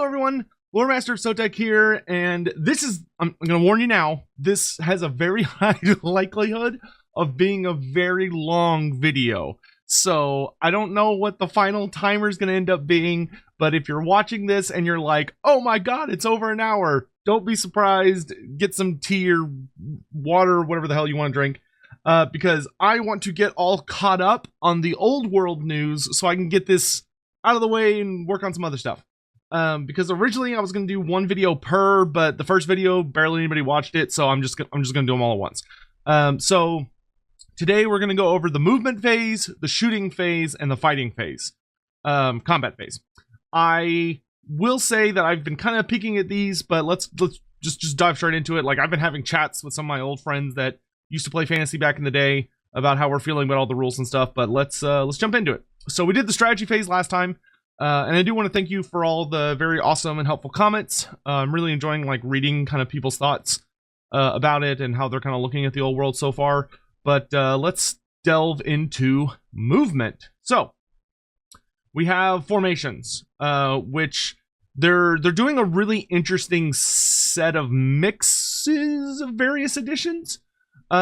everyone, Loremaster of Sotek here, and this is, I'm going to warn you now, this has a very high likelihood of being a very long video. So I don't know what the final timer is going to end up being, but if you're watching this and you're like, oh my god, it's over an hour, don't be surprised. Get some tea or water, whatever the hell you want to drink, because I want to get all caught up on the old world news so I can get this out of the way and work on some other stuff. Because originally I was going to do one video per, but the first video barely anybody watched it, so I'm just going to do them all at once. So today we're going to go over the movement phase, the shooting phase, and the fighting phase, combat phase. I will say that I've been kind of peeking at these, but let's just dive straight into it. Like, I've been having chats with some of my old friends that used to play fantasy back in the day about how we're feeling about all the rules and stuff. But let's jump into it. So we did the strategy phase last time. And I do want to thank you for all the very awesome and helpful comments. I'm really enjoying reading kind of people's thoughts about it and how they're kind of looking at the old world so far. But let's delve into movement. So we have formations, which they're doing a really interesting set of mixes of various editions.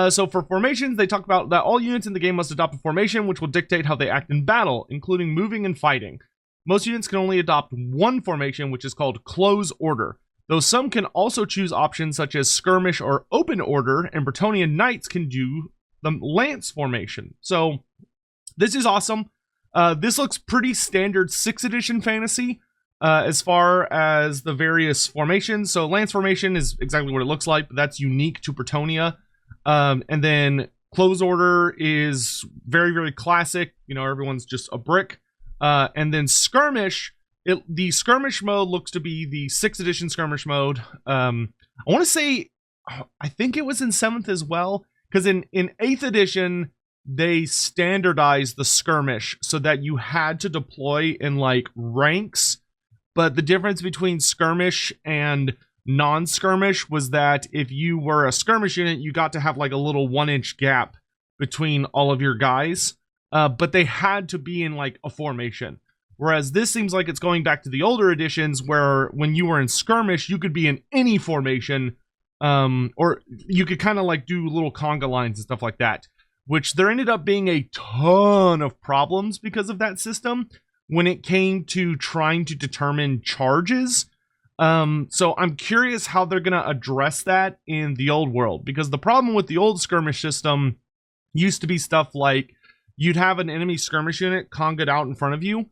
So for formations, they talk about that all units in the game must adopt a formation, which will dictate how they act in battle, including moving and fighting. Most units can only adopt one formation, which is called close order, though some can also choose options such as skirmish or open order, and Bretonnian knights can do the lance formation. So this is awesome. This looks pretty standard 6th edition fantasy as far as the various formations. So lance formation is exactly what it looks like, but that's unique to Bretonnia. And then close order is very, very classic. You know, everyone's just a brick. And then skirmish, the skirmish mode looks to be the 6th edition skirmish mode. I want to say, I think it was in 7th as well, because in 8th edition, they standardized the skirmish so that you had to deploy in ranks. But the difference between skirmish and non-skirmish was that if you were a skirmish unit, you got to have a little 1-inch gap between all of your guys. But they had to be in a formation. Whereas this seems like it's going back to the older editions where when you were in skirmish, you could be in any formation, or you could kind of do little conga lines and stuff like that, which there ended up being a ton of problems because of that system when it came to trying to determine charges. So I'm curious how they're going to address that in the old world, because the problem with the old skirmish system used to be stuff like you'd have an enemy skirmish unit conged out in front of you,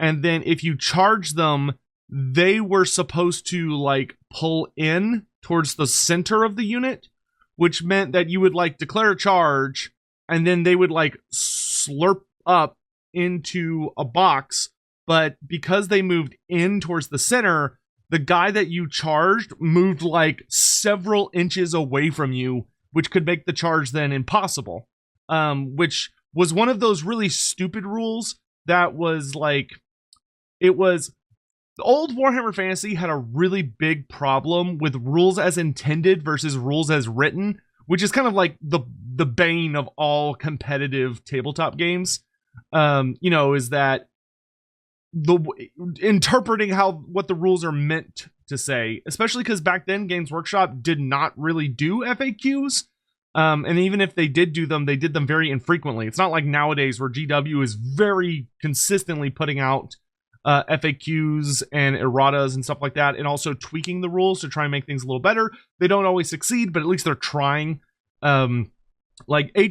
and then if you charge them, they were supposed to pull in towards the center of the unit, which meant that you would declare a charge, and then they would slurp up into a box. But because they moved in towards the center, the guy that you charged moved several inches away from you, which could make the charge then impossible. Which was one of those really stupid rules that was it was, the old Warhammer Fantasy had a really big problem with rules as intended versus rules as written, which is kind of the bane of all competitive tabletop games. Is that interpreting what the rules are meant to say, especially because back then Games Workshop did not really do FAQs. And even if they did do them, they did them very infrequently. It's not like nowadays where GW is very consistently putting out FAQs and erratas and stuff like that, and also tweaking the rules to try and make things a little better. They don't always succeed, but at least they're trying. Age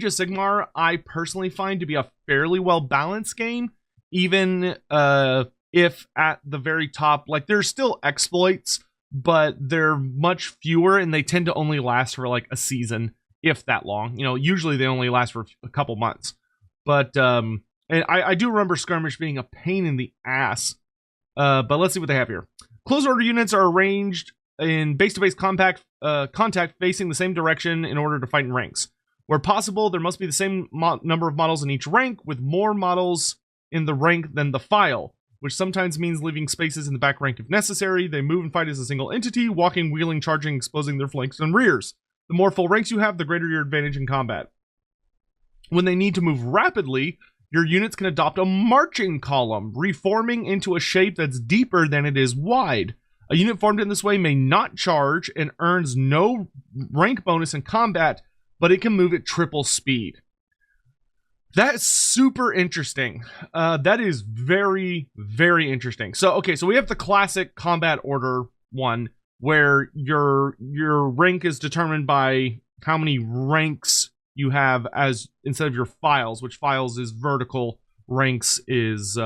of Sigmar, I personally find to be a fairly well-balanced game, even if at the very top, there's still exploits, but they're much fewer, and they tend to only last for a season, if that long. Usually they only last for a couple months. But and I do remember skirmish being a pain in the ass. But let's see what they have here. Close order units are arranged in base-to-base contact facing the same direction in order to fight in ranks. Where possible, there must be the same number of models in each rank, with more models in the rank than the file, which sometimes means leaving spaces in the back rank if necessary. They move and fight as a single entity, walking, wheeling, charging, exposing their flanks and rears. The more full ranks you have, the greater your advantage in combat. When they need to move rapidly, your units can adopt a marching column, reforming into a shape that's deeper than it is wide. A unit formed in this way may not charge and earns no rank bonus in combat, but it can move at triple speed. That's super interesting. That is very, very interesting. So, okay, so we have the classic combat order one, where your rank is determined by how many ranks you have as instead of your files, which files is vertical, ranks is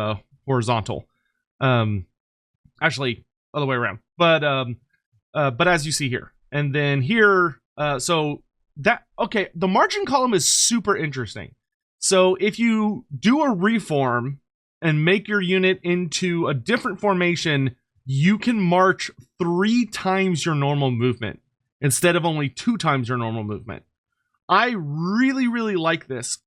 horizontal. Actually, other way around. But as you see here, and then here, so that okay, the marching column is super interesting. So if you do a reform and make your unit into a different formation, you can march 3 times your normal movement instead of only 2 times your normal movement. I really, really like this,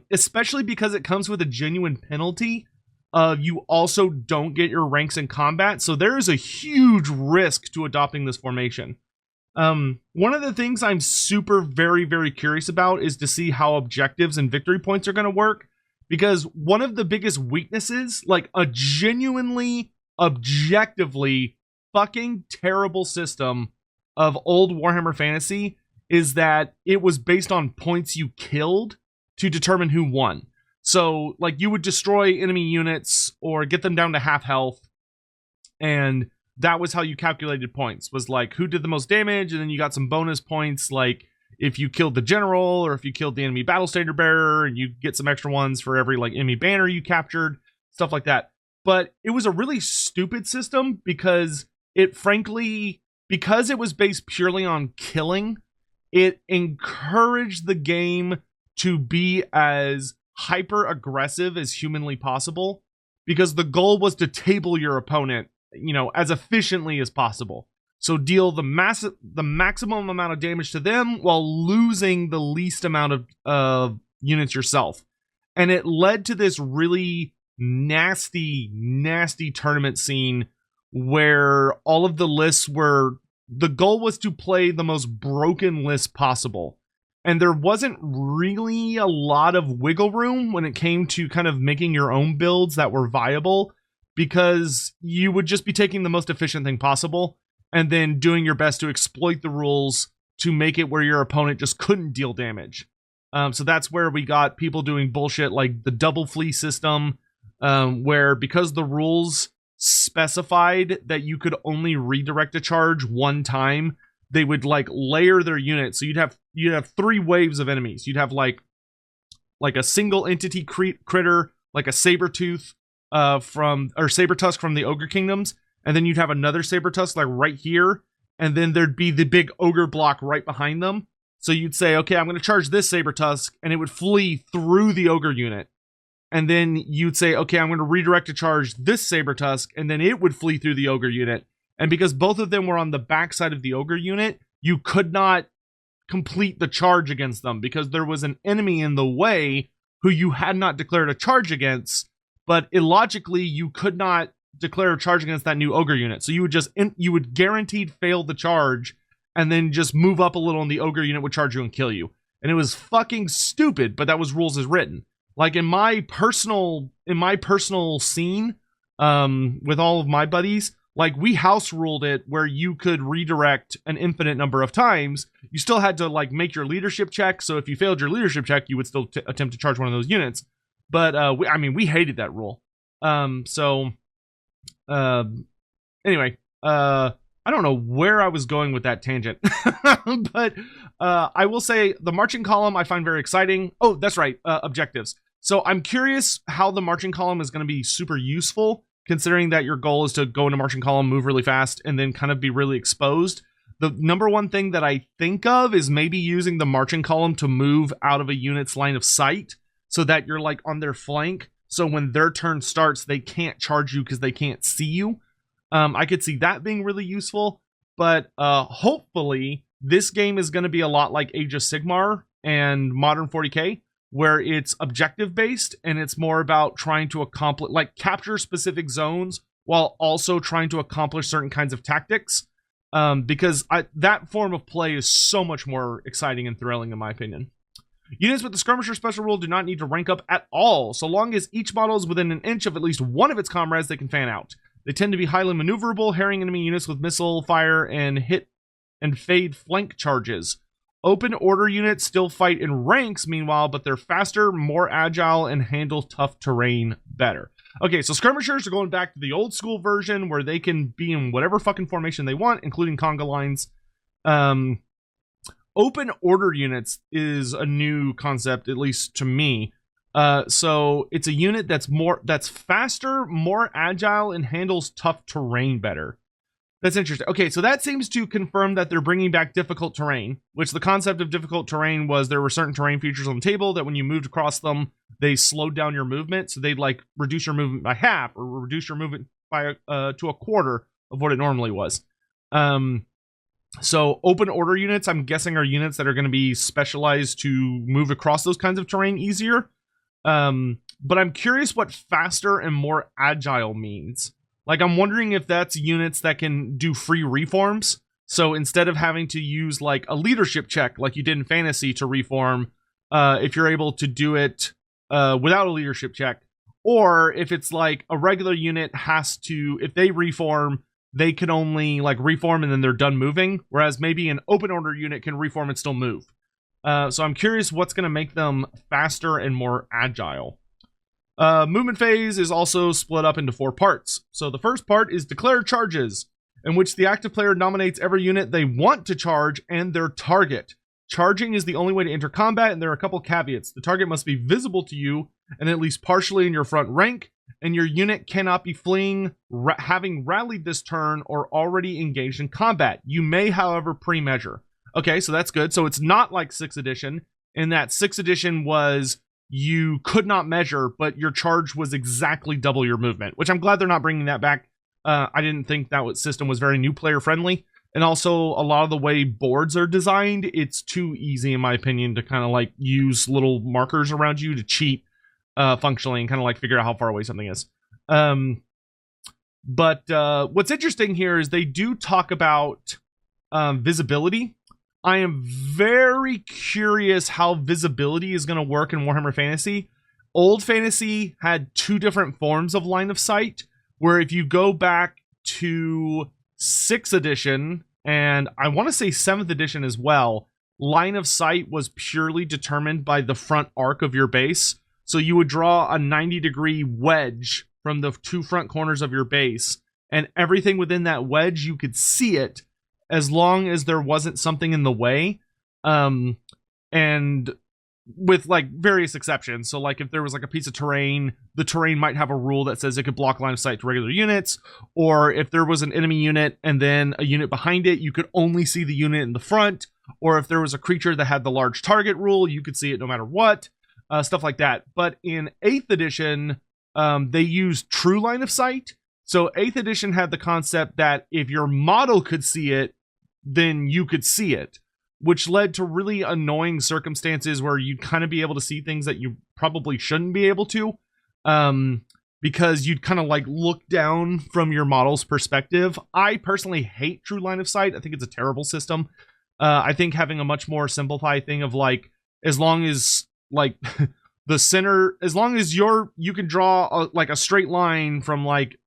especially because it comes with a genuine penalty of you also don't get your ranks in combat. So there is a huge risk to adopting this formation. One of the things I'm super very, very curious about is to see how objectives and victory points are going to work, because one of the biggest weaknesses, like a genuinely, objectively fucking terrible system of old Warhammer Fantasy, is that it was based on points you killed to determine who won. So, like, you would destroy enemy units or get them down to half health, and that was how you calculated points, was like who did the most damage, and then you got some bonus points, like if you killed the general or if you killed the enemy battle standard bearer, and you get some extra ones for every like enemy banner you captured, stuff like that. But it was a really stupid system because it frankly, because it was based purely on killing, it encouraged the game to be as hyper aggressive as humanly possible, because the goal was to table your opponent, you know, as efficiently as possible. So deal the maximum amount of damage to them while losing the least amount of units yourself. And it led to this really nasty, nasty tournament scene where all of the lists were, the goal was to play the most broken list possible. And there wasn't really a lot of wiggle room when it came to kind of making your own builds that were viable, because you would just be taking the most efficient thing possible and then doing your best to exploit the rules to make it where your opponent just couldn't deal damage. So that's where we got people doing bullshit like the double flee system, where because the rules specified that you could only redirect a charge 1 time, they would like layer their units. So you'd have 3 waves of enemies. You'd have like a single entity critter, like a Sabertooth Sabertusk from the Ogre Kingdoms, and then you'd have another Sabertusk like right here, and then there'd be the big Ogre block right behind them. So you'd say, okay, I'm going to charge this Sabertusk, and it would flee through the Ogre unit. And then you'd say, okay, I'm going to redirect a charge this Sabertusk, and then it would flee through the Ogre unit. And because both of them were on the backside of the Ogre unit, you could not complete the charge against them because there was an enemy in the way who you had not declared a charge against, but illogically you could not declare a charge against that new Ogre unit. So you would guaranteed fail the charge and then just move up a little and the Ogre unit would charge you and kill you. And it was fucking stupid, but that was rules as written. Like in my personal scene, with all of my buddies, like we house ruled it where you could redirect an infinite number of times. You still had to like make your leadership check. So if you failed your leadership check, you would still attempt to charge one of those units. But we hated that rule. Anyway, I don't know where I was going with that tangent, but I will say the marching column I find very exciting. Oh, that's right, objectives. So I'm curious how the marching column is going to be super useful, considering that your goal is to go into marching column, move really fast, and then kind of be really exposed. The number one thing that I think of is maybe using the marching column to move out of a unit's line of sight so that you're like on their flank. So when their turn starts, they can't charge you because they can't see you. I could see that being really useful, but hopefully this game is going to be a lot like Age of Sigmar and Modern 40K, where it's objective based and it's more about trying to accomplish, like capture specific zones while also trying to accomplish certain kinds of tactics. Because that form of play is so much more exciting and thrilling in my opinion. Units with the Skirmisher special rule do not need to rank up at all. So long as each model is within an inch of at least one of its comrades, they can fan out. They tend to be highly maneuverable, harrying enemy units with missile fire and hit and fade flank charges. Open order units still fight in ranks, meanwhile, but they're faster, more agile, and handle tough terrain better. Okay, so skirmishers are going back to the old school version where they can be in whatever fucking formation they want, including conga lines. Open order units is a new concept, at least to me. So it's a unit that's faster, more agile, and handles tough terrain better. That's interesting. Okay, so that seems to confirm that they're bringing back difficult terrain, which the concept of difficult terrain was there were certain terrain features on the table that when you moved across them, they slowed down your movement. So they'd like reduce your movement by half or reduce your movement by to a quarter of what it normally was. So open order units, I'm guessing, are units that are going to be specialized to move across those kinds of terrain easier. But I'm curious what faster and more agile means. Like, I'm wondering if that's units that can do free reforms. So instead of having to use like a leadership check like you did in Fantasy to reform, if you're able to do it without a leadership check, or if it's like a regular unit has to, if they reform, they can only like reform and then they're done moving, whereas maybe an open order unit can reform and still move. So I'm curious what's going to make them faster and more agile. Movement phase is also split up into 4 parts. So the first part is declare charges, in which the active player nominates every unit they want to charge and their target. Charging is the only way to enter combat, and there are a couple caveats. The target must be visible to you and at least partially in your front rank, and your unit cannot be fleeing, having rallied this turn, or already engaged in combat. You may, however, pre-measure. Okay, so that's good. So it's not like 6th edition, in that 6th edition was you could not measure, but your charge was exactly double your movement, which I'm glad they're not bringing that back. I didn't think that system was very new player friendly. And also, a lot of the way boards are designed, it's too easy, in my opinion, to kind of like use little markers around you to cheat functionally and kind of like figure out how far away something is. But what's interesting here is they do talk about visibility. I am very curious how visibility is going to work in Warhammer Fantasy. Old Fantasy had 2 different forms of line of sight, where if you go back to 6th edition, and I want to say 7th edition as well, line of sight was purely determined by the front arc of your base. So you would draw a 90-degree wedge from the 2 front corners of your base, and everything within that wedge, you could see it, as long as there wasn't something in the way, and with like various exceptions. So like if there was like a piece of terrain, the terrain might have a rule that says it could block line of sight to regular units, or if there was an enemy unit and then a unit behind it, you could only see the unit in the front, or if there was a creature that had the large target rule, you could see it no matter what, stuff like that. But in 8th edition, they used true line of sight. So 8th edition had the concept that if your model could see it, then you could see it, which led to really annoying circumstances where you'd kind of be able to see things that you probably shouldn't be able to, because you'd kind of like look down from your model's perspective. I personally hate true line of sight. I think it's a terrible system. I think having a much more simplified thing of like, as long as like the center, as long as you can draw like a straight line from like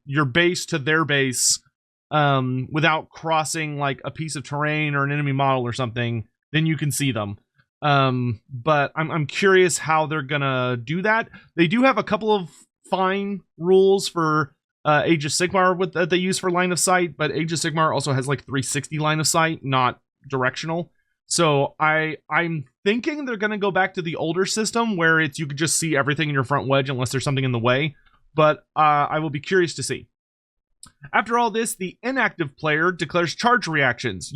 your base to their base, without crossing like a piece of terrain or an enemy model or something, then you can see them. But I'm curious how they're gonna do that. They do have a couple of fine rules for Age of Sigmar that they use for line of sight, but Age of Sigmar also has like 360 line of sight, not directional. So I'm thinking they're gonna go back to the older system where you could just see everything in your front wedge unless there's something in the way. But I will be curious to see. After all this, the inactive player declares charge reactions.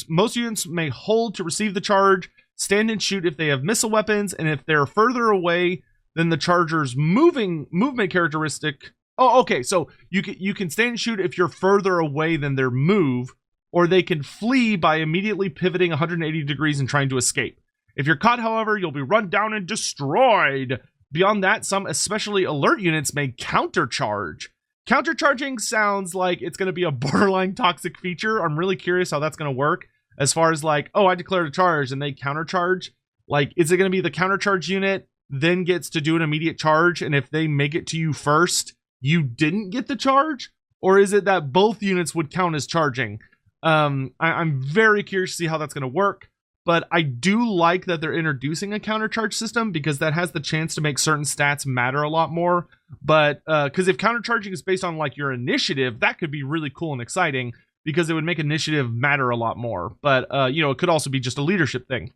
Most units may hold to receive the charge, stand and shoot if they have missile weapons, and if they're further away than the charger's movement characteristic. Oh, okay, so you can stand and shoot if you're further away than their move, or they can flee by immediately pivoting 180 degrees and trying to escape. If you're caught, however, you'll be run down and destroyed. Beyond that, some especially alert units may countercharge. Countercharging sounds like it's going to be a borderline toxic feature. I'm really curious how that's going to work. As far as like, oh, I declared a charge and they countercharge. Like, is it going to be the countercharge unit then gets to do an immediate charge, and if they make it to you first, you didn't get the charge? or is it that both units would count as charging? I'm very curious to see how that's going to work, but I do like that they're introducing a countercharge system because that has the chance to make certain stats matter a lot more. But because if countercharging is based on like your initiative, that could be really cool and exciting because it would make initiative matter a lot more. But it could also be just a leadership thing.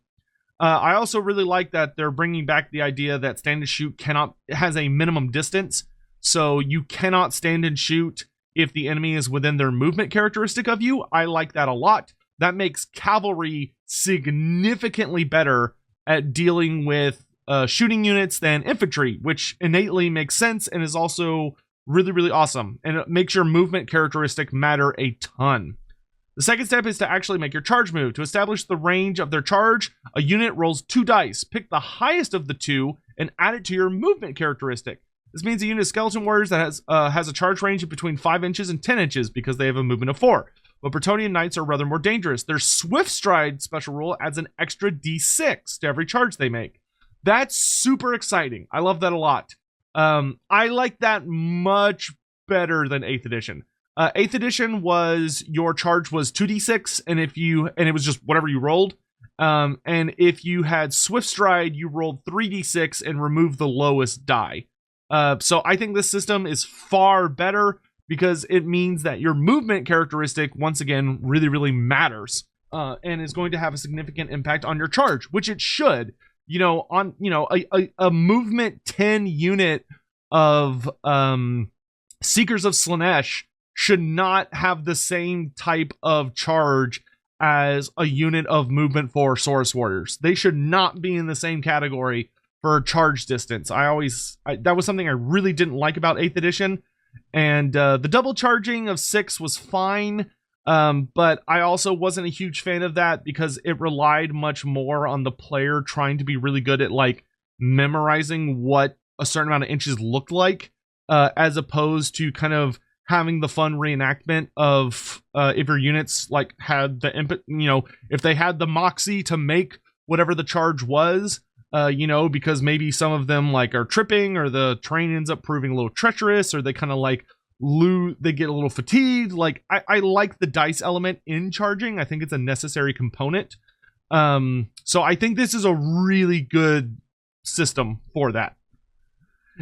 I also really like that they're bringing back the idea that stand and shoot has a minimum distance, so you cannot stand and shoot if the enemy is within their movement characteristic of you. I like that a lot. That makes cavalry significantly better at dealing with shooting units than infantry, which innately makes sense and is also really, really awesome. And it makes your movement characteristic matter a ton. The second step is to actually make your charge move. To establish the range of their charge, a unit rolls 2 dice. Pick the highest of the 2 and add it to your movement characteristic. This means a unit of skeleton warriors that has a charge range of between 5 inches and 10 inches because they have a movement of 4. But Bretonnian knights are rather more dangerous. Their swift stride special rule adds an extra d6 to every charge they make. That's super exciting. I love that a lot. I like that much better than 8th edition. 8th edition was your charge was 2d6, and it was just whatever you rolled. And if you had swift stride, you rolled 3d6 and removed the lowest die. So I think this system is far better because it means that your movement characteristic, once again, really, really matters, and is going to have a significant impact on your charge, which it should. A movement 10 unit of Seekers of Slaanesh should not have the same type of charge as a unit of movement 4 Saurus Warriors. They should not be in the same category for charge distance. That was something I really didn't like about 8th edition. And the double charging of 6 was fine, but I also wasn't a huge fan of that because it relied much more on the player trying to be really good at like memorizing what a certain amount of inches looked like, as opposed to kind of having the fun reenactment of if your units like had the input, if they had the moxie to make whatever the charge was, because maybe some of them like are tripping, or the terrain ends up proving a little treacherous, or they kind of like they get a little fatigued. Like I like the dice element in charging. I think it's a necessary component. So I think this is a really good system for that.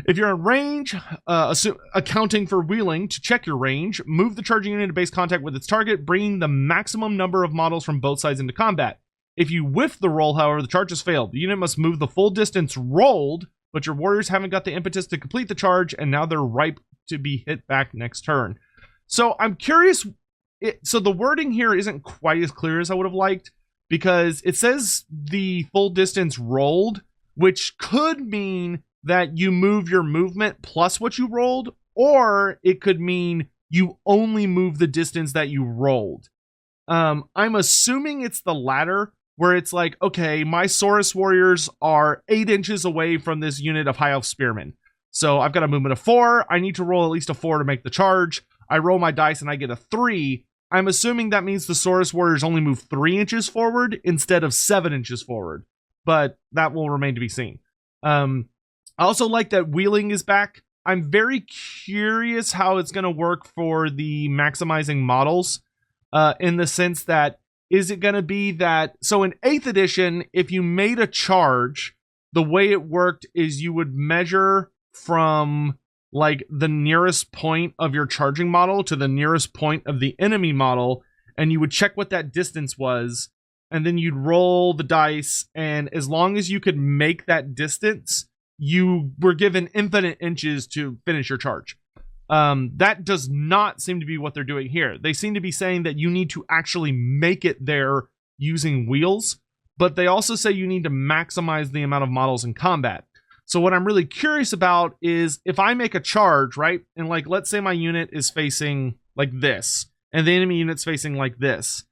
If you're in range, accounting for wheeling, to check your range, move the charging unit to base contact with its target, bringing the maximum number of models from both sides into combat. If you whiff the roll, however, the charge has failed. The unit must move the full distance rolled, but your warriors haven't got the impetus to complete the charge, and now they're ripe to be hit back next turn. So I'm curious. So the wording here isn't quite as clear as I would have liked, because it says the full distance rolled, which could mean that you move your movement plus what you rolled, or it could mean you only move the distance that you rolled. I'm assuming it's the latter, where it's like, okay, my Saurus Warriors are 8 inches away from this unit of High Elf Spearmen. So I've got a movement of 4. I need to roll at least a 4 to make the charge. I roll my dice and I get a 3. I'm assuming that means the Saurus Warriors only move 3 inches forward instead of 7 inches forward. But that will remain to be seen. I also like that wheeling is back. I'm very curious how it's going to work for the maximizing models, in the sense that, is it going to be that, so in 8th edition, if you made a charge, the way it worked is you would measure from like the nearest point of your charging model to the nearest point of the enemy model, and you would check what that distance was, and then you'd roll the dice, and as long as you could make that distance, you were given infinite inches to finish your charge. That does not seem to be what they're doing here. They seem to be saying that you need to actually make it there using wheels, but they also say you need to maximize the amount of models in combat. So what I'm really curious about is if I make a charge, right? And like, let's say my unit is facing like this, and the enemy unit's facing like this,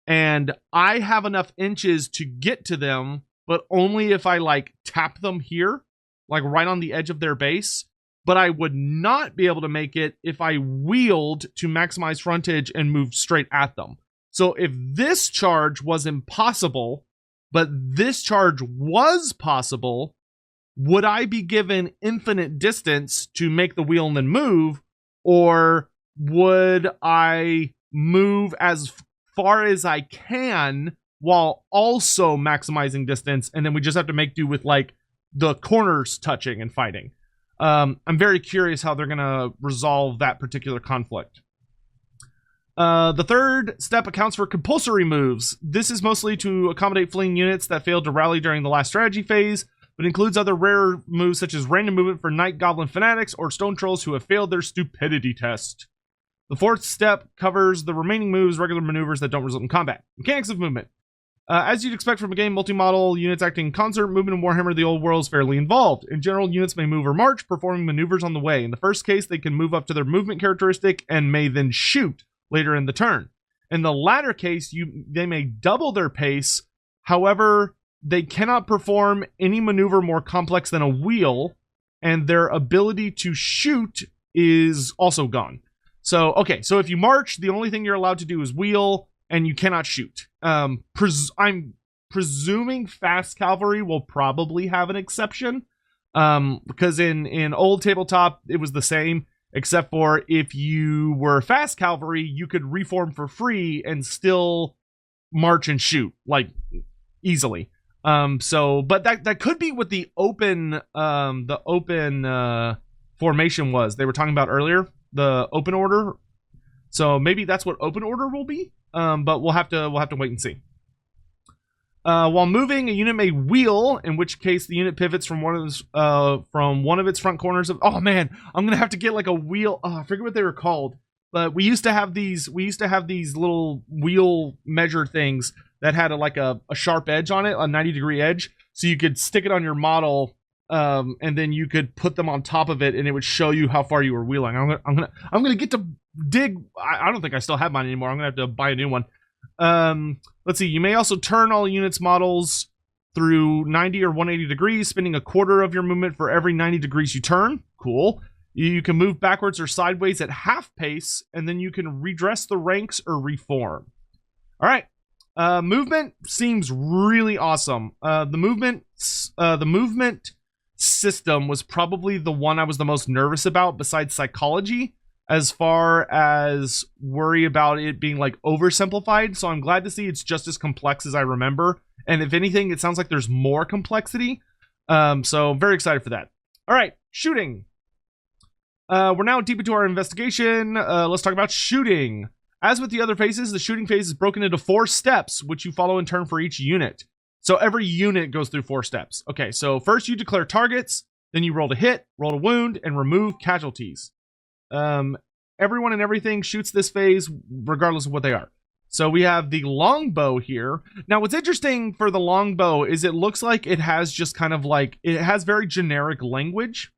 and I have enough inches to get to them, but only if I like tap them here, like right on the edge of their base. But I would not be able to make it if I wheeled to maximize frontage and moved straight at them. So if this charge was impossible, but this charge was possible, would I be given infinite distance to make the wheel and then move? Or would I move as far as I can while also maximizing distance, and then we just have to make do with like the corners touching and fighting. I'm very curious how they're gonna resolve that particular conflict. The third step accounts for compulsory moves. This is mostly to accommodate fleeing units that failed to rally during the last strategy phase, but includes other rare moves such as random movement for Night Goblin fanatics or Stone Trolls who have failed their stupidity test. The fourth step covers the remaining moves, regular maneuvers that don't result in combat. Mechanics of movement. As you'd expect from a game, multi-model units acting in concert, movement in Warhammer the Old World is fairly involved. In general, units may move or march, performing maneuvers on the way. In the first case, they can move up to their movement characteristic and may then shoot later in the turn. In the latter case, they may double their pace. However, they cannot perform any maneuver more complex than a wheel, and their ability to shoot is also gone. So, okay, so if you march, the only thing you're allowed to do is wheel, and you cannot shoot. I'm presuming fast cavalry will probably have an exception, because in old tabletop, it was the same, except for if you were fast cavalry, you could reform for free and still march and shoot, like, easily. But that could be what the open formation was. They were talking about earlier, the open order. So maybe that's what open order will be. But we'll have to wait and see. While moving, a unit may wheel, in which case the unit pivots from one of its front corners of. Oh man, I'm gonna have to get like a wheel. Oh, I forget what they were called, but we used to have these little wheel measure things that had a sharp edge on it, a 90-degree edge, so you could stick it on your model, and then you could put them on top of it, and it would show you how far you were wheeling. I'm gonna get to dig. I don't think I still have mine anymore. I'm gonna have to buy a new one. Let's see. You may also turn all units models through 90 or 180 degrees, spending a quarter of your movement for every 90 degrees you turn. Cool. You can move backwards or sideways at half pace, and then you can redress the ranks or reform. All right. Movement seems really awesome. The movement system was probably the one I was the most nervous about, besides psychology, as far as worry about it being like oversimplified. So I'm glad to see it's just as complex as I remember. And if anything, it sounds like there's more complexity. So I'm very excited for that. All right, shooting. We're now deep into our investigation. Let's talk about shooting. As with the other phases, the shooting phase is broken into 4 steps, which you follow in turn for each unit. So every unit goes through 4 steps. Okay, so first you declare targets, then you roll to hit, roll to wound, and remove casualties. Everyone and everything shoots this phase regardless of what they are. So we have the longbow here. Now what's interesting for the longbow is it looks like it has just kind of like, it has very generic language.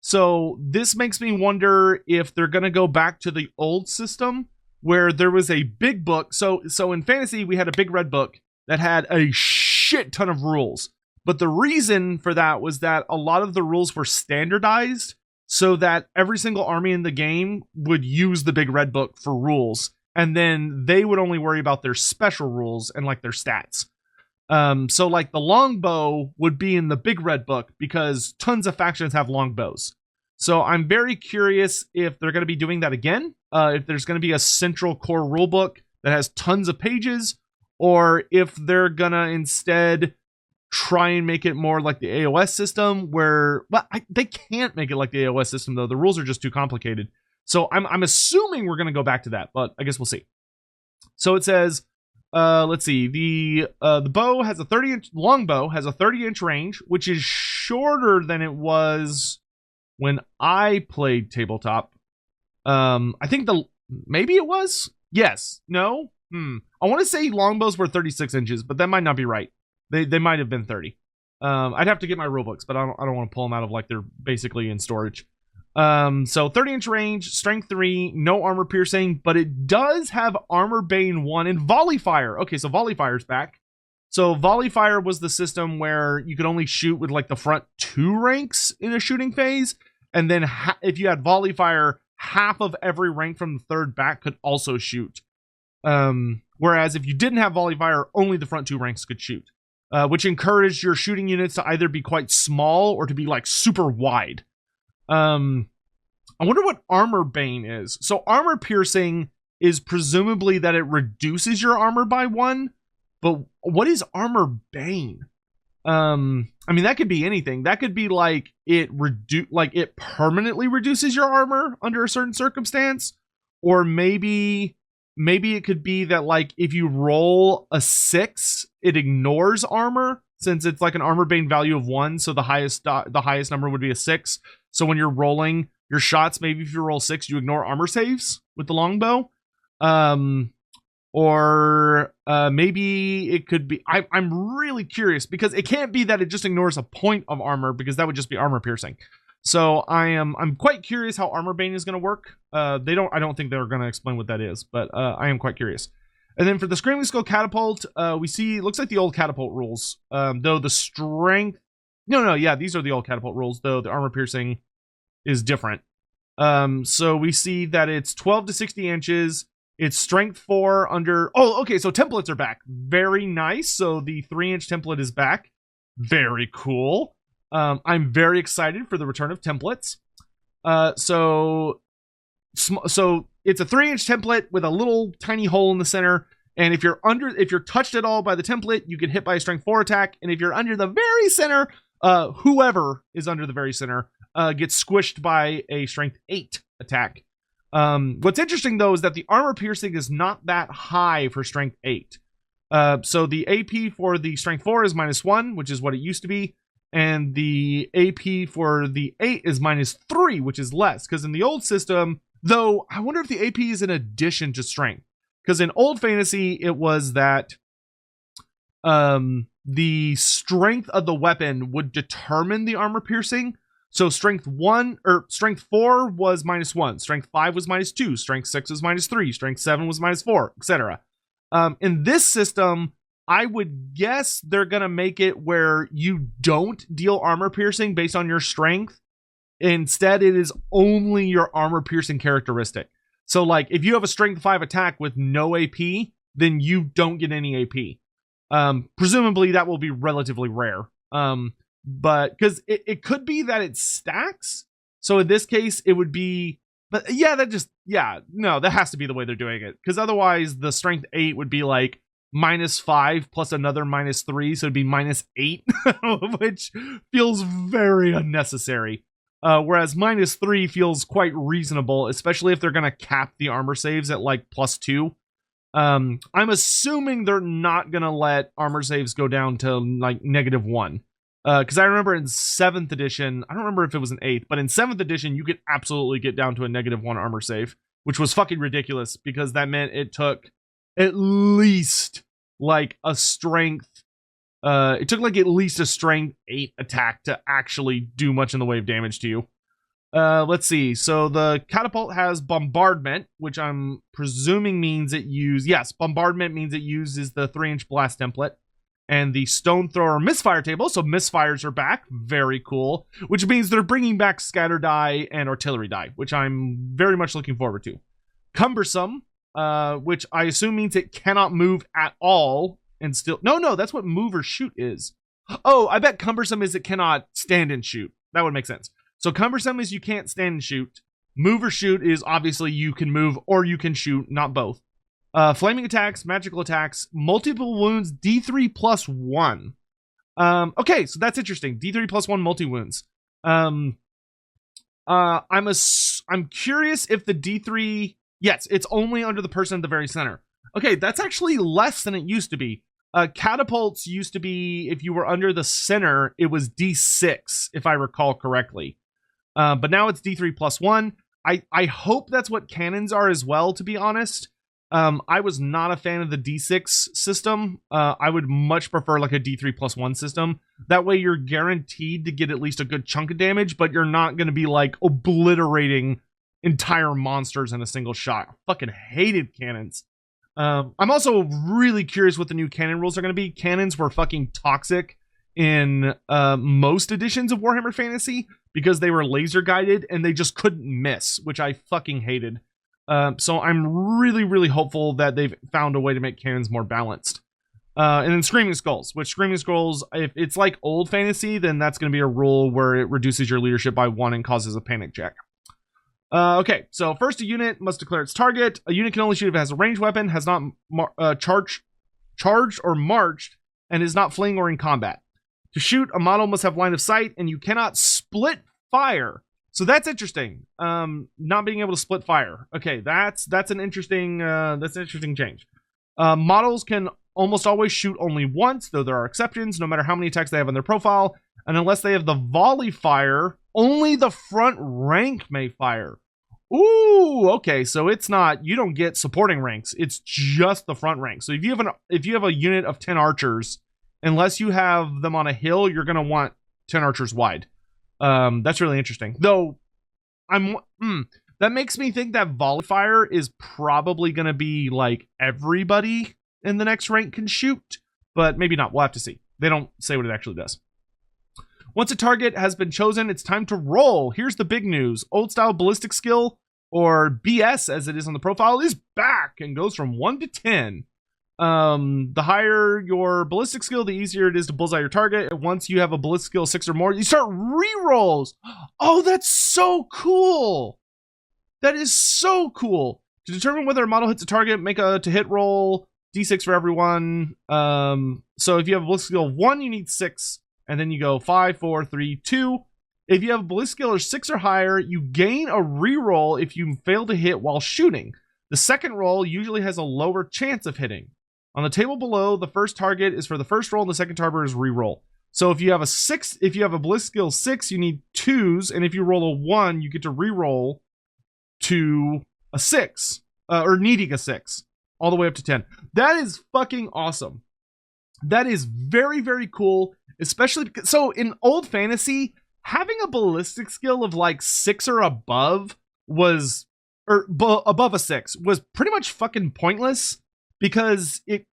So this makes me wonder if they're going to go back to the old system where there was a big book. So in fantasy, we had a big red book that had a shit ton of rules. But the reason for that was that a lot of the rules were standardized so that every single army in the game would use the big red book for rules. And then they would only worry about their special rules and like their stats. So like the longbow would be in the big red book because tons of factions have longbows. So I'm very curious if they're going to be doing that again. If there's going to be a central core rulebook that has tons of pages, or if they're going to instead try and make it more like the AOS system where, well, they can't make it like the AOS system though. The rules are just too complicated. So I'm assuming we're going to go back to that, but I guess we'll see. So it says, let's see, the bow has a 30-inch, longbow has a 30-inch range, which is shorter than it was when I played tabletop. I think maybe it was? Yes. No? I want to say longbows were 36 inches, but that might not be right. They might have been 30. I'd have to get my rulebooks, but I don't want to pull them out of like they're basically in storage. So 30-inch range, strength 3, no armor piercing, but it does have armor bane 1 and volley fire. Okay, so volley fire's back. So volley fire was the system where you could only shoot with like the front 2 ranks in a shooting phase, and then if you had volley fire, half of every rank from the 3rd back could also shoot. Whereas if you didn't have volley fire, only the front 2 ranks could shoot, which encouraged your shooting units to either be quite small or to be like super wide. I wonder what armor bane is. So armor piercing is presumably that it reduces your armor by 1, but what is armor bane? I mean, that could be anything. That could be like it permanently reduces your armor under a certain circumstance, or maybe it could be that like if you roll a 6, it ignores armor since it's like an armor bane value of 1. So the highest number would be a 6. So when you're rolling your shots, maybe if you roll 6, you ignore armor saves with the longbow. Or maybe it could be. I'm really curious because it can't be that it just ignores a point of armor because that would just be armor piercing. So I'm quite curious how armor bane is going to work. I don't think they're going to explain what that is, but I am quite curious. And then for the Screaming Skull catapult, we see it looks like the old catapult rules. Though the strength, yeah, these are the old catapult rules. Though the armor piercing is different. So we see that it's 12 to 60 inches. It's strength 4 under. Oh, okay. So templates are back. Very nice. So the 3-inch template is back. Very cool. I'm very excited for the return of templates. So it's a 3-inch template with a little tiny hole in the center. And if you're touched at all by the template, you get hit by a strength 4 attack. And if you're under the very center, whoever is under the very center gets squished by a strength 8 attack. What's interesting though is that the armor piercing is not that high for strength 8. So the AP for the strength 4 is -1, which is what it used to be. And the AP for the 8 is -3, which is less. Because in the old system, though, I wonder if the AP is in addition to strength. Because in old fantasy, it was that the strength of the weapon would determine the armor piercing. So strength 4 was -1, strength 5 was -2, strength 6 was -3, strength 7 was -4, etc. In this system, I would guess they're gonna make it where you don't deal armor piercing based on your strength. Instead, it is only your armor piercing characteristic. So like if you have a strength 5 attack with no AP, then you don't get any AP. Presumably that will be relatively rare. But because it could be that it stacks. So in this case, it would be, but yeah, that has to be the way they're doing it. Because otherwise the strength 8 would be like -5 plus another -3. So it'd be -8, which feels very unnecessary. Whereas -3 feels quite reasonable, especially if they're going to cap the armor saves at like +2. I'm assuming they're not going to let armor saves go down to like -1. Because I remember in 7th edition, I don't remember if it was in 8th, but in 7th edition, you could absolutely get down to a -1 armor save, which was fucking ridiculous because that meant it took at least like a strength. It took like at least a strength 8 attack to actually do much in the way of damage to you. Let's see. So the catapult has bombardment, which I'm presuming means bombardment means it uses the 3-inch blast template. And the stone thrower misfire table, so misfires are back, very cool. Which means they're bringing back scatter die and artillery die, which I'm very much looking forward to. Cumbersome, which I assume means it cannot move at all, and still, no, that's what move or shoot is. Oh, I bet cumbersome is it cannot stand and shoot. That would make sense. So cumbersome is you can't stand and shoot. Move or shoot is obviously you can move or you can shoot, not both. Flaming attacks, magical attacks, multiple wounds, D3 plus 1. Okay, so that's interesting. D3 plus 1 multi wounds. I'm curious if the D3. Yes, it's only under the person at the very center. Okay, that's actually less than it used to be. Catapults used to be if you were under the center, it was D6 if I recall correctly. But now it's D3 plus 1. I hope that's what cannons are as well. To be honest. I was not a fan of the D6 system. I would much prefer like a D3 plus 1 system. That way you're guaranteed to get at least a good chunk of damage, but you're not going to be like obliterating entire monsters in a single shot. I fucking hated cannons. I'm also really curious what the new cannon rules are going to be. Cannons were fucking toxic in most editions of Warhammer Fantasy because they were laser guided and they just couldn't miss, which I fucking hated. So I'm really, really hopeful that they've found a way to make cannons more balanced. And then Screaming Skulls, which Screaming Skulls, if it's like old fantasy, then that's going to be a rule where it reduces your leadership by 1 and causes a panic check. Okay, so first a unit must declare its target. A unit can only shoot if it has a ranged weapon, has not charged or marched, and is not fleeing or in combat. To shoot, a model must have line of sight, and you cannot split fire. So that's interesting. Not being able to split fire. Okay, that's an interesting change. Models can almost always shoot only once, though there are exceptions, no matter how many attacks they have on their profile. And unless they have the volley fire, only the front rank may fire. Ooh, okay, so it's not, you don't get supporting ranks, it's just the front rank. So if you have a unit of 10 archers, unless you have them on a hill, you're gonna want 10 archers wide. That's really interesting. Though that makes me think that volley fire is probably gonna be like everybody in the next rank can shoot, but maybe not. We'll have to see. They don't say what it actually does. Once a target has been chosen, it's time to roll. Here's the big news. Old style ballistic skill, or BS as it is on the profile, is back and goes from 1 to 10. The higher your ballistic skill, the easier it is to bullseye your target. Once you have a ballistic skill 6 or more, you start rerolls. Oh, that's so cool. That is so cool. To determine whether a model hits a target, make a to hit roll, D6 for everyone. So if you have a ballistic skill 1, you need 6. And then you go 5, 4, 3, 2. If you have a ballistic skill of 6 or higher, you gain a reroll if you fail to hit while shooting. The second roll usually has a lower chance of hitting. On the table below, the first target is for the first roll, and the second target is reroll. So if you have a ballistic skill 6, you need 2s, and if you roll a 1, you get to reroll to a 6, or needing a 6, all the way up to 10. That is fucking awesome. That is very, very cool. Especially because, so in old fantasy, having a ballistic skill of like 6 or above was, or above a 6 was pretty much fucking pointless, because it,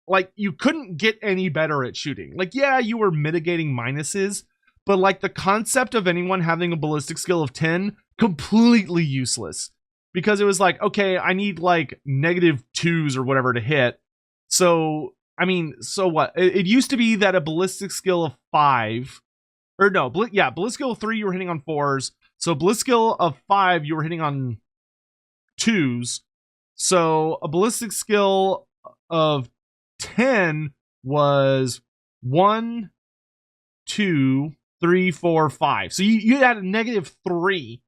like, you couldn't get any better at shooting. Like, yeah, you were mitigating minuses, but like the concept of anyone having a ballistic skill of 10, completely useless, because it was like, okay, I need like -2s or whatever to hit. So I mean, so what? It used to be that a ballistic skill of 5, or no, ballistic skill of 3, you were hitting on 4s. So ballistic skill of 5, you were hitting on 2s. So a ballistic skill of 10 was 1, 2, 3, 4, 5. So you had a -3,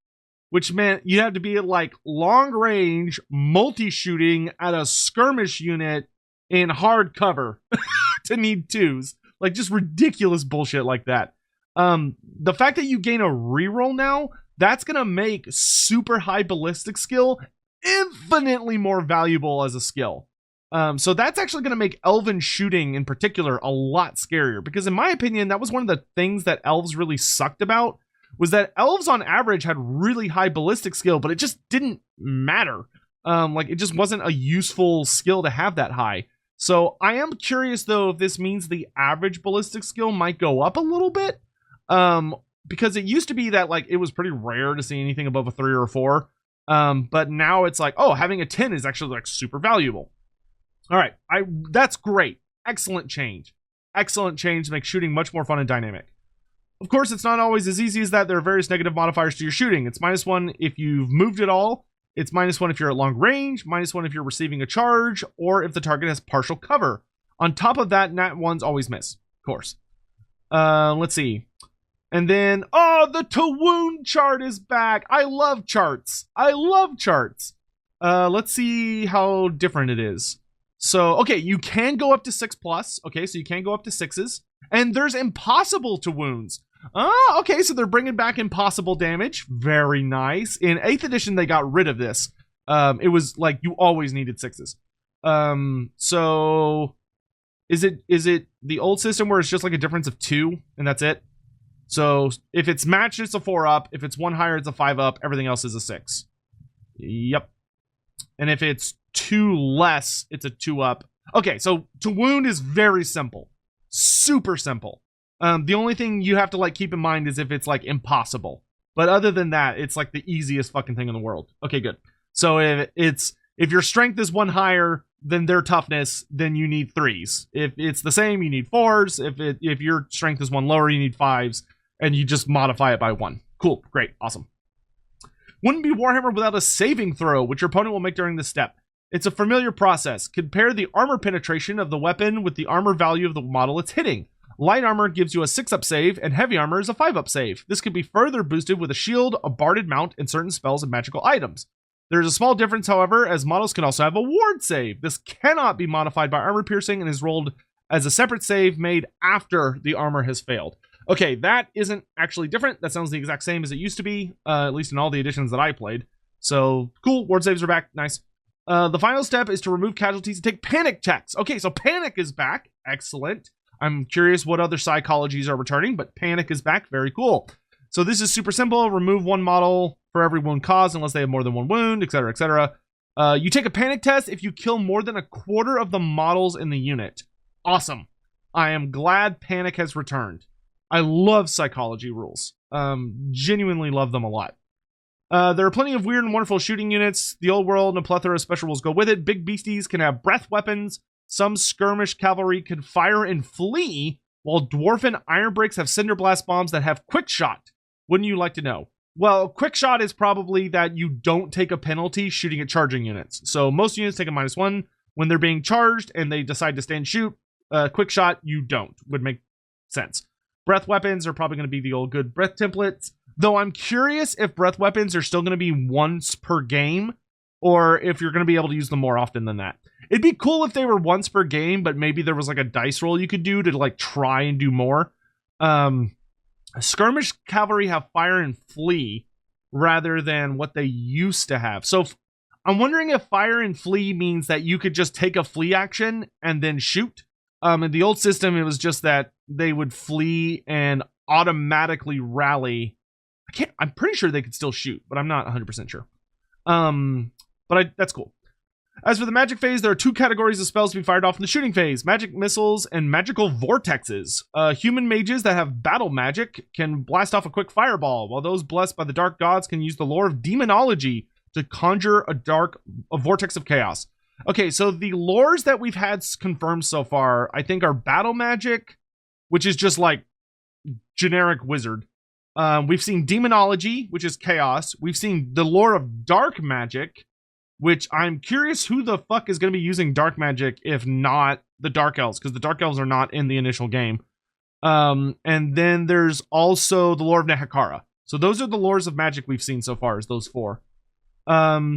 which meant you had to be at like long range, multi-shooting at a skirmish unit in hard cover to need 2s. Like, just ridiculous bullshit like that. The fact that you gain a reroll now, that's gonna make super high ballistic skill infinitely more valuable as a skill. So that's actually gonna make elven shooting in particular a lot scarier, because in my opinion, that was one of the things that elves really sucked about, was that elves on average had really high ballistic skill, but it just didn't matter. Like, it just wasn't a useful skill to have that high. So I am curious, though, if this means the average ballistic skill might go up a little bit. Because it used to be that, like, it was pretty rare to see anything above a 3 or a 4. But now it's like, oh, having a 10 is actually, like, super valuable. All right, that's great. Excellent change. Excellent change to make shooting much more fun and dynamic. Of course, it's not always as easy as that. There are various negative modifiers to your shooting. It's -1 if you've moved at all. It's -1 if you're at long range, -1 if you're receiving a charge, or if the target has partial cover. On top of that, nat 1s always miss, of course. Let's see. And then, oh, the to wound chart is back. I love charts. I love charts. Let's see how different it is. So, okay, you can go up to 6+. Okay, so you can go up to 6s. And there's impossible to wounds. Oh, okay, so they're bringing back impossible damage. Very nice. In 8th edition, they got rid of this. It was like you always needed 6s. So is it the old system where it's just like a difference of 2 and that's it? So if it's matched, it's a 4-up. If it's 1 higher, it's a 5-up. Everything else is a 6. Yep. And if it's 2 less, it's a 2-up. Okay, so to wound is very simple. Super simple. The only thing you have to like keep in mind is if it's like impossible. But other than that, it's like the easiest fucking thing in the world. Okay, good. So if your strength is 1 higher than their toughness, then you need 3s. If it's the same, you need 4s. If your strength is 1 lower, you need 5s, and you just modify it by 1. Cool, great, awesome. Wouldn't be Warhammer without a saving throw, which your opponent will make during this step. It's a familiar process. Compare the armor penetration of the weapon with the armor value of the model it's hitting. Light armor gives you a 6-up save, and heavy armor is a 5-up save. This can be further boosted with a shield, a barded mount, and certain spells and magical items. There is a small difference, however, as models can also have a ward save. This cannot be modified by armor piercing and is rolled as a separate save made after the armor has failed. Okay, that isn't actually different. That sounds the exact same as it used to be, at least in all the editions that I played. So, cool, ward saves are back, nice. The final step is to remove casualties and take panic checks. Okay, so panic is back, excellent. I'm curious what other psychologies are returning, but panic is back. Very cool. So this is super simple. Remove one model for every wound caused unless they have more than one wound, etc., etc. You take a panic test if you kill more than a quarter of the models in the unit. Awesome. I am glad panic has returned. I love psychology rules. Genuinely love them a lot. There are plenty of weird and wonderful shooting units. The old world and a plethora of special rules go with it. Big beasties can have breath weapons. Some skirmish cavalry can fire and flee, while dwarf and iron brakes have cinder blast bombs that have quick shot. Wouldn't you like to know? Well, quick shot is probably that you don't take a penalty shooting at charging units. So most units take a -1 when they're being charged and they decide to stand shoot. Quick shot, you don't. Would make sense. Breath weapons are probably going to be the old good breath templates. Though I'm curious if breath weapons are still going to be once per game, or if you're going to be able to use them more often than that. It'd be cool if they were once per game, but maybe there was like a dice roll you could do to like try and do more. Skirmish cavalry have fire and flee rather than what they used to have. So I'm wondering if fire and flee means that you could just take a flee action and then shoot. In the old system, it was just that they would flee and automatically rally. I'm pretty sure they could still shoot, but I'm not 100% sure. That's cool. As for the magic phase, there are 2 categories of spells to be fired off in the shooting phase. Magic missiles and magical vortexes. Human mages that have battle magic can blast off a quick fireball, while those blessed by the dark gods can use the lore of demonology to conjure a vortex of chaos. Okay, so the lores that we've had confirmed so far, I think are battle magic, which is just like generic wizard. We've seen demonology, which is chaos. We've seen the lore of dark magic, which I'm curious who the fuck is going to be using dark magic if not the Dark Elves, because the Dark Elves are not in the initial game. And then there's also the lore of Nehekara. So those are the lores of magic we've seen so far, is those 4.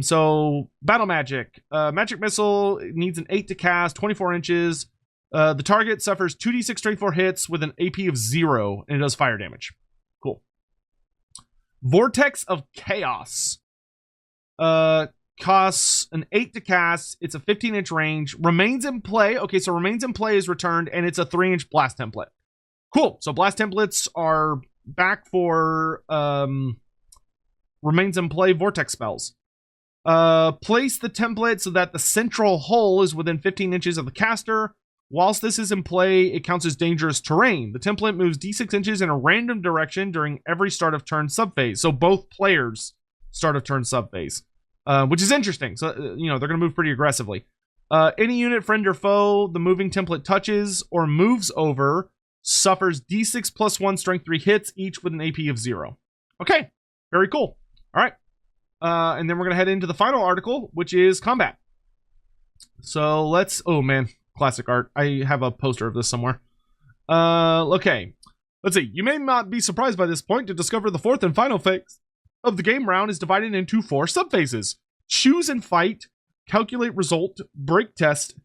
So battle magic. Magic missile needs an 8 to cast, 24 inches. The target suffers 2d6 strength 4 hits with an AP of 0, and it does fire damage. Cool. Vortex of Chaos. Costs an 8 to cast. It's a 15-inch range. Remains in play. Okay, so remains in play is returned, and it's a 3-inch blast template. Cool. So blast templates are back for remains in play vortex spells. Place the template so that the central hole is within 15 inches of the caster. Whilst this is in play, it counts as dangerous terrain. The template moves d6 inches in a random direction during every start of turn subphase. So both players start of turn subphase. Which is interesting. So, they're going to move pretty aggressively. Any unit, friend or foe, the moving template touches or moves over suffers d6 plus 1 strength 3 hits, each with an AP of 0. Okay, very cool. All right. And then we're going to head into the final article, which is combat. So oh man, classic art. I have a poster of this somewhere. Okay. Let's see. You may not be surprised by this point to discover the 4th and final phase of the game round is divided into 4 subphases. Choose and fight, calculate result, break test,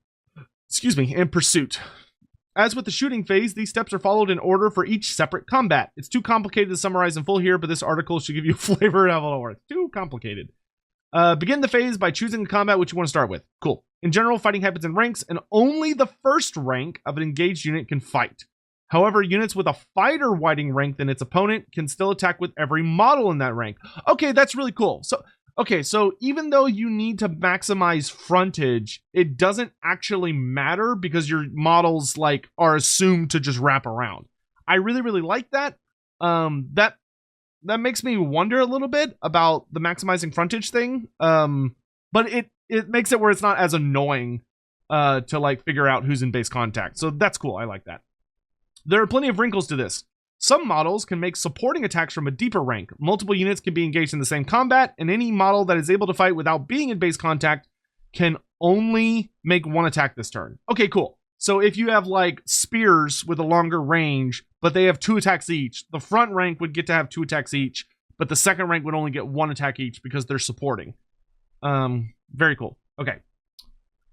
and pursuit. As with the shooting phase, these steps are followed in order for each separate combat. It's too complicated to summarize in full here, but this article should give you a flavor of how it's too complicated. Begin the phase by choosing the combat which you want to start with. Cool. In general, fighting happens in ranks, and only the first rank of an engaged unit can fight. However, units with a fighter widening rank than its opponent can still attack with every model in that rank. Okay, that's really cool. So even though you need to maximize frontage, it doesn't actually matter because your models are assumed to just wrap around. I really, really like that. That makes me wonder a little bit about the maximizing frontage thing. But it makes it where it's not as annoying to figure out who's in base contact. So that's cool. I like that. There are plenty of wrinkles to this. Some models can make supporting attacks from a deeper rank. Multiple units can be engaged in the same combat, and any model that is able to fight without being in base contact can only make one attack this turn. Okay, cool. So if you have like spears with a longer range, but they have 2 attacks each, the front rank would get to have 2 attacks each, but the second rank would only get 1 attack each because they're supporting. Very cool. Okay.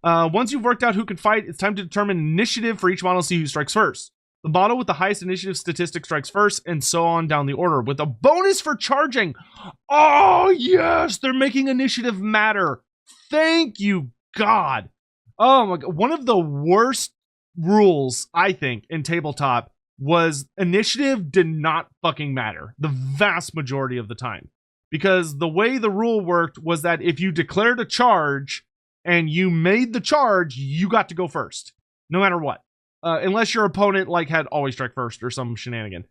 Once you've worked out who can fight, it's time to determine initiative for each model to see who strikes first. The model with the highest initiative statistic strikes first, and so on down the order, with a bonus for charging. Oh, yes! They're making initiative matter. Thank you, God. Oh, my God. One of the worst rules, I think, in tabletop was initiative did not fucking matter the vast majority of the time. Because the way the rule worked was that if you declared a charge and you made the charge, you got to go first, no matter what. Unless your opponent like had always strike first or some shenanigan.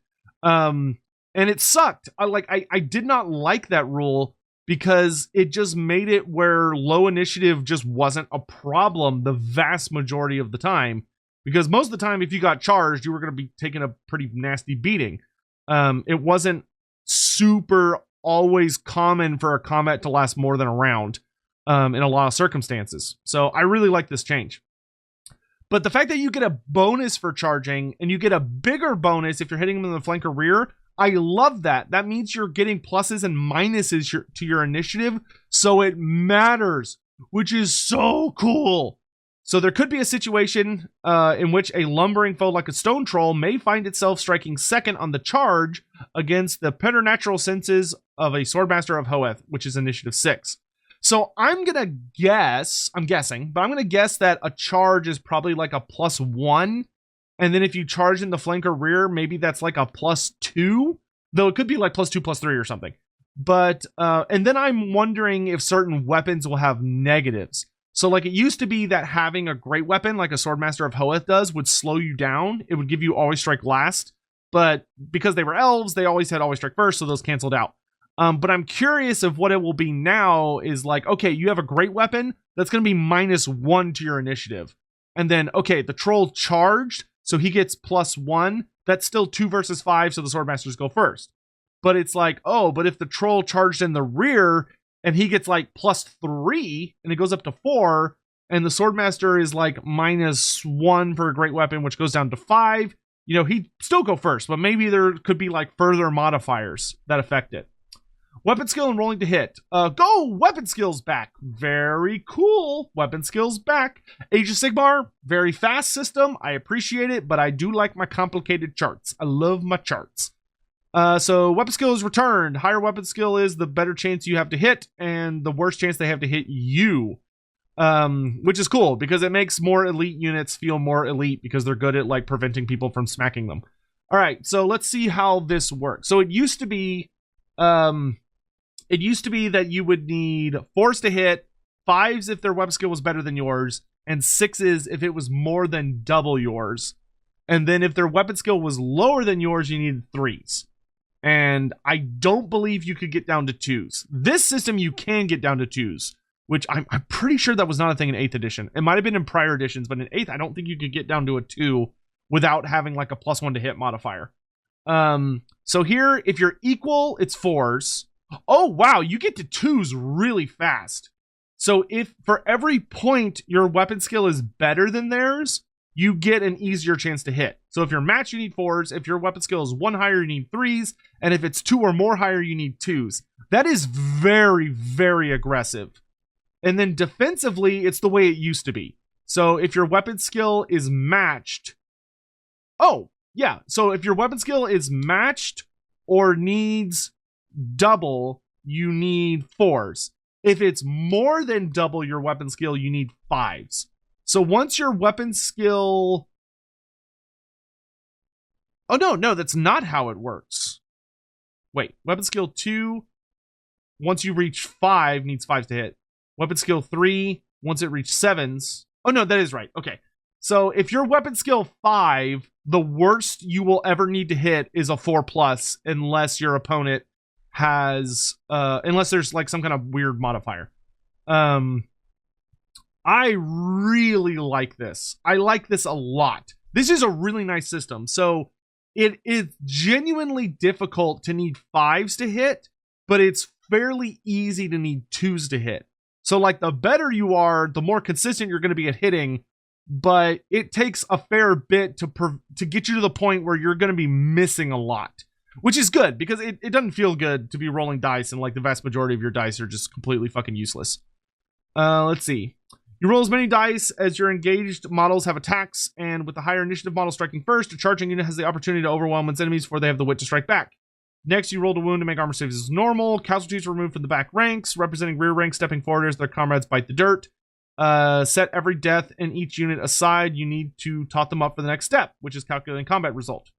And it sucked. I did not like that rule because it just made it where low initiative just wasn't a problem the vast majority of the time. Because most of the time, if you got charged, you were going to be taking a pretty nasty beating. It wasn't super always common for a combat to last more than a round in a lot of circumstances. So I really like this change. But the fact that you get a bonus for charging and you get a bigger bonus if you're hitting them in the flank or rear, I love that. That means you're getting pluses and minuses to your initiative, so it matters, which is so cool. So there could be a situation in which a lumbering foe like a stone troll may find itself striking second on the charge against the preternatural senses of a Swordmaster of Hoeth, which is initiative 6. So I'm guessing that a charge is probably like a +1. And then if you charge in the flank or rear, maybe that's like a +2, though it could be like +2, +3 or something. But, and then I'm wondering if certain weapons will have negatives. So like it used to be that having a great weapon like a Swordmaster of Hoeth does would slow you down. It would give you always strike last. But because they were elves, they always had always strike first, so those canceled out. But I'm curious if what it will be now is like, okay, you have a great weapon, that's going to be -1 to your initiative. And then, okay, the troll charged, so he gets +1. That's still 2 versus 5, so the Swordmasters go first. But it's like, oh, but if the troll charged in the rear, and he gets like +3, and it goes up to 4, and the Swordmaster is like -1 for a great weapon, which goes down to 5, you know, he'd still go first, but maybe there could be like further modifiers that affect it. Weapon skill and rolling to hit. Go! Weapon skills back. Very cool. Weapon skills back. Age of Sigmar, very fast system. I appreciate it, but I do like my complicated charts. I love my charts. So weapon skill is returned. Higher weapon skill is the better chance you have to hit, and the worse chance they have to hit you. Which is cool, because it makes more elite units feel more elite, because they're good at like preventing people from smacking them. All right, so let's see how this works. So it used to be... that you would need 4s to hit, 5s if their weapon skill was better than yours, and 6s if it was more than double yours. And then if their weapon skill was lower than yours, you needed 3s. And I don't believe you could get down to 2s. This system you can get down to 2s, which I'm pretty sure that was not a thing in 8th edition. It might have been in prior editions, but in 8th, I don't think you could get down to a 2 without having like a +1 to hit modifier. So here, if you're equal, it's 4s. Oh, wow, you get to 2s really fast. So if for every point your weapon skill is better than theirs, you get an easier chance to hit. So if you're matched, you need 4s. If your weapon skill is 1 higher, you need 3s. And if it's 2 or more higher, you need 2s. That is very, very aggressive. And then defensively, it's the way it used to be. So if your weapon skill is matched... Oh, yeah. So if your weapon skill is matched or needs double, you need 4s. If it's more than double your weapon skill, you need 5s. So once your weapon skill... Oh, no, that's not how it works. Wait, weapon skill 2, once you reach 5, needs 5s to hit. Weapon skill 3, once it reaches 7s... Oh, no, that is right. Okay. So if your weapon skill 5, the worst you will ever need to hit is a 4+, unless your opponent has... unless there's like some kind of weird modifier. I really like this. I like this a lot. This is a really nice system. So it is genuinely difficult to need 5s to hit, but it's fairly easy to need 2s to hit. So like the better you are, the more consistent you're going to be at hitting, but it takes a fair bit to get you to the point where you're going to be missing a lot, which is good because it doesn't feel good to be rolling dice and like the vast majority of your dice are just completely fucking useless. Let's see. You roll as many dice as your engaged models have attacks, and with the higher initiative model striking first, a charging unit has the opportunity to overwhelm its enemies before they have the wit to strike back. Next, you roll a wound to make armor saves as normal. Casualties are removed from the back ranks, representing rear ranks stepping forward as their comrades bite the dirt. Set every death in each unit aside. You need to tot them up for the next step, which is calculating combat result.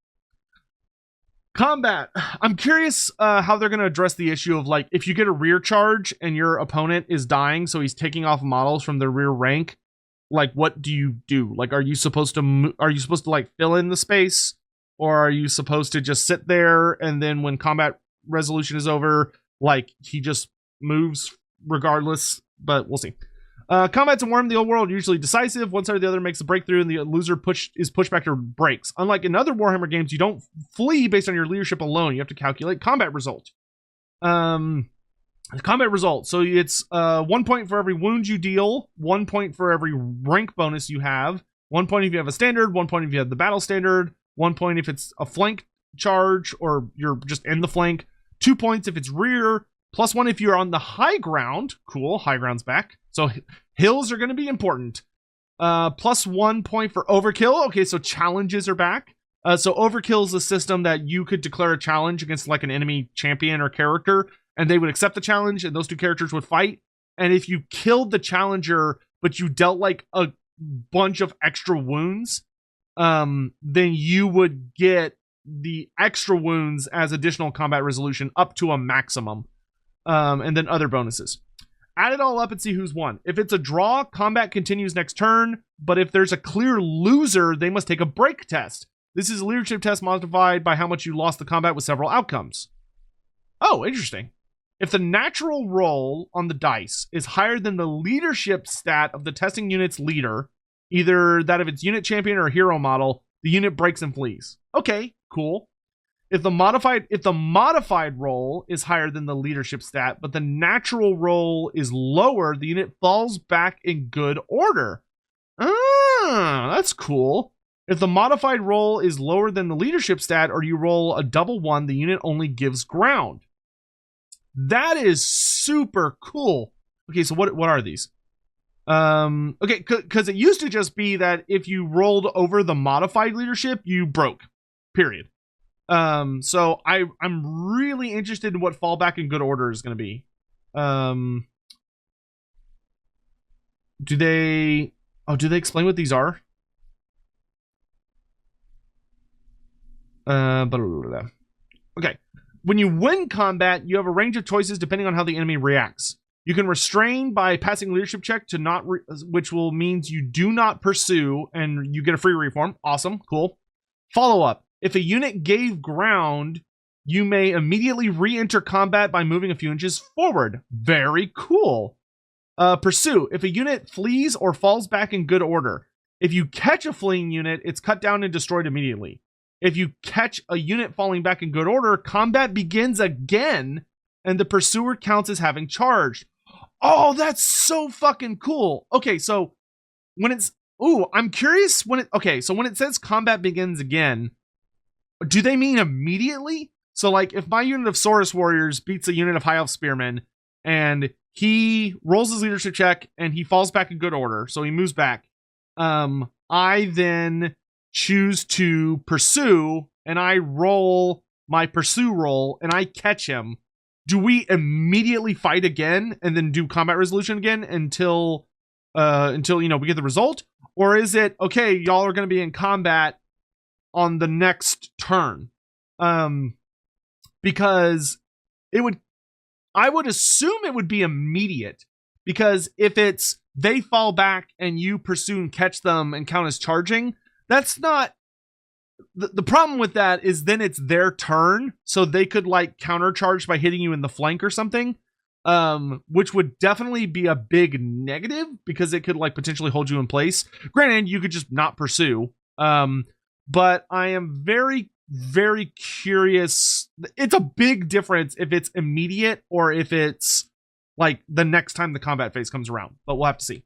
Combat. I'm curious how they're going to address the issue of like if you get a rear charge and your opponent is dying, so he's taking off models from the rear rank. Like, what do you do? Like, are you supposed to like fill in the space, or are you supposed to just sit there and then when combat resolution is over, like he just moves regardless? But we'll see. Combats in Warhammer in the Old World are usually decisive. One side or the other makes a breakthrough, and the loser is pushed back to breaks. Unlike in other Warhammer games, you don't flee based on your leadership alone. You have to calculate combat result. Combat result. So it's 1 point for every wound you deal, 1 point for every rank bonus you have, 1 point if you have a standard, 1 point if you have the battle standard, 1 point if it's a flank charge or you're just in the flank, 2 points if it's rear, +1 if you're on the high ground. Cool, high ground's back. So hills are going to be important. +1 point for overkill. Okay, so challenges are back. So overkill is a system that you could declare a challenge against like an enemy champion or character, and they would accept the challenge, and those two characters would fight. And if you killed the challenger, but you dealt like a bunch of extra wounds, then you would get the extra wounds as additional combat resolution up to a maximum. And then other bonuses. Add it all up and see who's won. If it's a draw, combat continues next turn, but if there's a clear loser, they must take a break test. This is a leadership test modified by how much you lost the combat with several outcomes. Oh, interesting. If the natural roll on the dice is higher than the leadership stat of the testing unit's leader, either that of its unit champion or hero model, the unit breaks and flees. Okay, cool. If the modified roll is higher than the leadership stat, but the natural roll is lower, the unit falls back in good order. Ah, that's cool. If the modified roll is lower than the leadership stat, or you roll a double 1, the unit only gives ground. That is super cool. Okay, so what are these? Okay, because it used to just be that if you rolled over the modified leadership, you broke. Period. So I'm really interested in what fallback in good order is going to be. Do they explain what these are? Okay. When you win combat, you have a range of choices depending on how the enemy reacts. You can restrain by passing leadership check to not, which will means you do not pursue, and you get a free reform. Awesome, cool. Follow up. If a unit gave ground, you may immediately re-enter combat by moving a few inches forward. Very cool. Pursue. If a unit flees or falls back in good order. If you catch a fleeing unit, it's cut down and destroyed immediately. If you catch a unit falling back in good order, combat begins again, and the pursuer counts as having charged. Oh, that's so fucking cool. Okay, so when it's... Ooh, I'm curious when it... Okay, so when it says combat begins again, do they mean immediately? So, like, if my unit of Saurus Warriors beats a unit of High Elf Spearmen, and he rolls his leadership check, and he falls back in good order, so he moves back, I then choose to pursue, and I roll my pursue roll, and I catch him. Do we immediately fight again, and then do combat resolution again until you know, we get the result? Or is it, okay, y'all are going to be in combat on the next turn? Because I would assume it would be immediate, because if it's they fall back and you pursue and catch them and count as charging, that's not the problem with that is then it's their turn, so they could like countercharge by hitting you in the flank or something, which would definitely be a big negative because it could like potentially hold you in place. Granted, you could just not pursue, but I am very very curious. It's a big difference if it's immediate or if it's like the next time the combat phase comes around, but we'll have to see.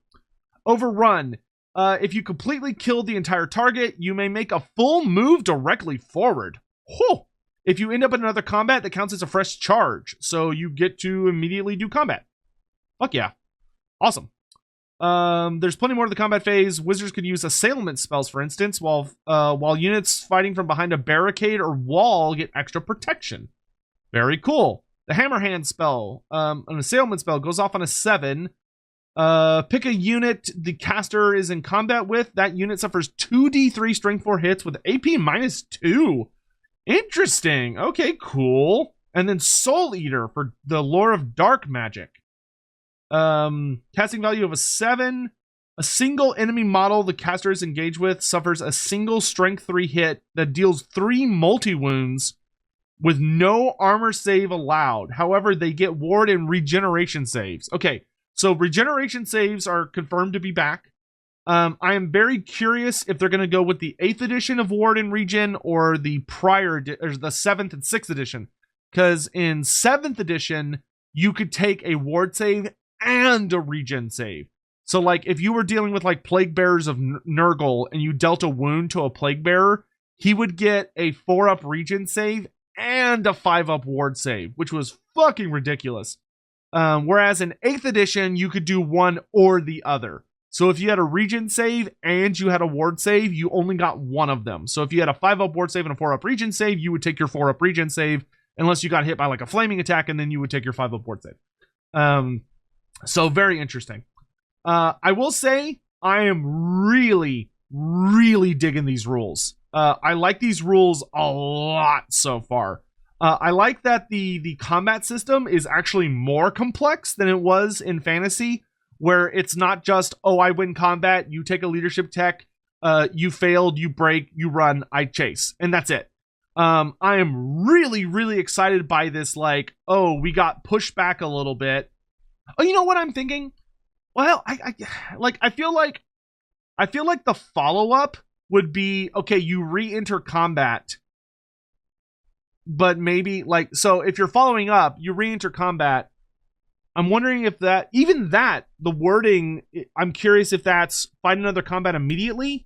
Overrun. If you completely kill the entire target, you may make a full move directly forward. Whew. If you end up in another combat, that counts as a fresh charge, so you get to immediately do combat. Fuck yeah. Awesome. There's plenty more to the combat phase. Wizards can use assailment spells, for instance, while units fighting from behind a barricade or wall get extra protection. Very cool. The Hammer Hand spell, an assailment spell, goes off on a 7. Pick a unit the caster is in combat with. That unit suffers 2d3 strength 4 hits with AP -2. Interesting. Okay, cool. And then Soul Eater for the lore of dark magic. Casting value of a 7. A single enemy model the caster is engaged with suffers a single strength 3 hit that deals 3 multi-wounds with no armor save allowed. However, they get ward and regeneration saves. Okay, so regeneration saves are confirmed to be back. I am very curious if they're going to go with the 8th edition of Ward and Regen or the prior, or the 7th and 6th edition. Because in 7th edition, you could take a Ward save and a Regen save. So, like, if you were dealing with, like, Plague Bearers of Nurgle and you dealt a wound to a Plague Bearer, he would get a 4-up Regen save and a 5-up Ward save, which was fucking ridiculous. Whereas in 8th edition, you could do one or the other. So if you had a Regen save and you had a Ward save, you only got one of them. So if you had a 5-up Ward save and a 4-up Regen save, you would take your 4-up Regen save, unless you got hit by like a flaming attack, and then you would take your 5-up Ward save. So very interesting. I will say, I am really, really digging these rules. I like these rules a lot so far. I like that the combat system is actually more complex than it was in Fantasy, where it's not just, oh, I win combat, you take a leadership tech, you failed, you break, you run, I chase, and that's it. I am really, really excited by this, like, oh, we got pushed back a little bit. Oh, you know what I'm thinking? Well, I feel like the follow-up would be, okay, you re-enter combat, but maybe, like, so if you're following up, you re-enter combat. I'm wondering if the wording, I'm curious if that's fight another combat immediately,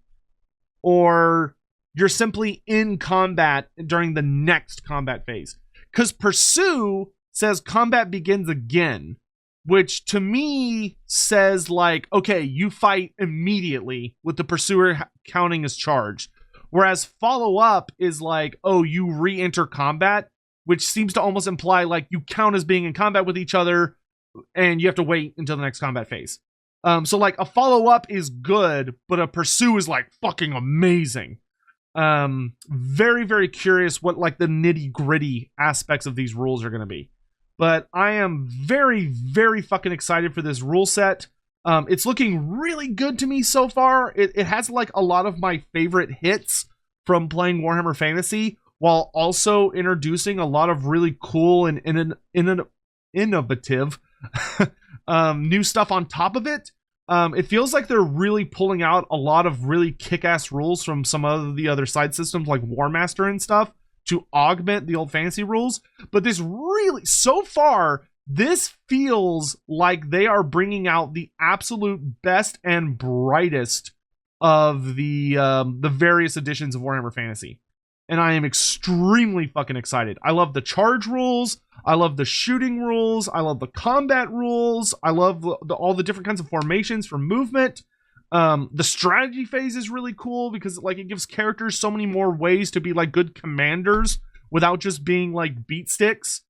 or you're simply in combat during the next combat phase. Because Pursue says combat begins again, which to me says, like, okay, you fight immediately with the pursuer counting as charged. Whereas follow up is like, oh, you re-enter combat, which seems to almost imply like you count as being in combat with each other and you have to wait until the next combat phase. So like a follow up is good, but a pursue is like fucking amazing. Very, very curious what like the nitty gritty aspects of these rules are going to be. But I am very, very fucking excited for this rule set. It's looking really good to me so far. It has like a lot of my favorite hits from playing Warhammer Fantasy, while also introducing a lot of really cool and innovative new stuff on top of it. It feels like they're really pulling out a lot of really kick-ass rules from some of the other side systems like Warmaster and stuff to augment the old fantasy rules. But this really, so far, this feels like they are bringing out the absolute best and brightest of the various editions of Warhammer Fantasy. And I am extremely fucking excited. I love the charge rules. I love the shooting rules. I love the combat rules. I love all the different kinds of formations for movement. The strategy phase is really cool because like it gives characters so many more ways to be like good commanders without just being like beat sticks.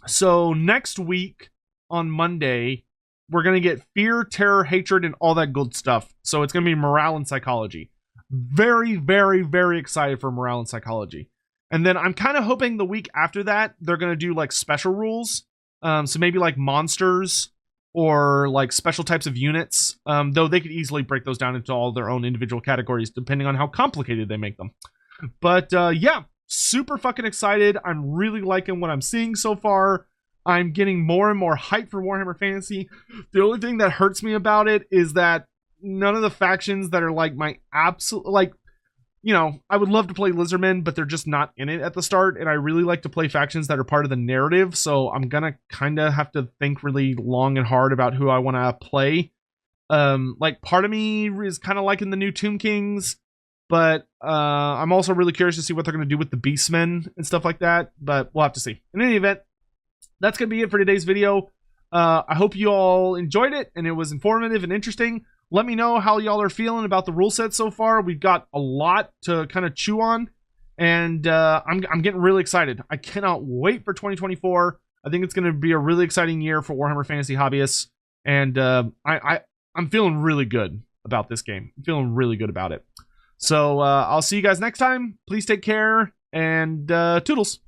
So next week on Monday, we're going to get fear, terror, hatred, and all that good stuff. So it's going to be morale and psychology. Very, very, very excited for morale and psychology. And then I'm kind of hoping the week after that, they're going to do like special rules. So maybe like monsters or like special types of units. Though they could easily break those down into all their own individual categories depending on how complicated they make them. But yeah, super fucking excited. I'm really liking what I'm seeing so far. I'm getting more and more hype for Warhammer Fantasy. The only thing that hurts me about it is that none of the factions that are like my absolute, like, you know, I would love to play Lizardmen, but they're just not in it at the start, and I really like to play factions that are part of the narrative, so I'm gonna kind of have to think really long and hard about who I want to play. Like, part of me is kind of liking the new Tomb Kings, but I'm also really curious to see what they're going to do with the Beastmen and stuff like that, but we'll have to see. In any event, that's going to be it for today's video. I hope you all enjoyed it, and it was informative and interesting. Let me know how y'all are feeling about the rule set so far. We've got a lot to kind of chew on, and I'm getting really excited. I cannot wait for 2024. I think it's going to be a really exciting year for Warhammer Fantasy hobbyists, and I'm feeling really good about this game. I'm feeling really good about it. So I'll see you guys next time. Please take care, and toodles.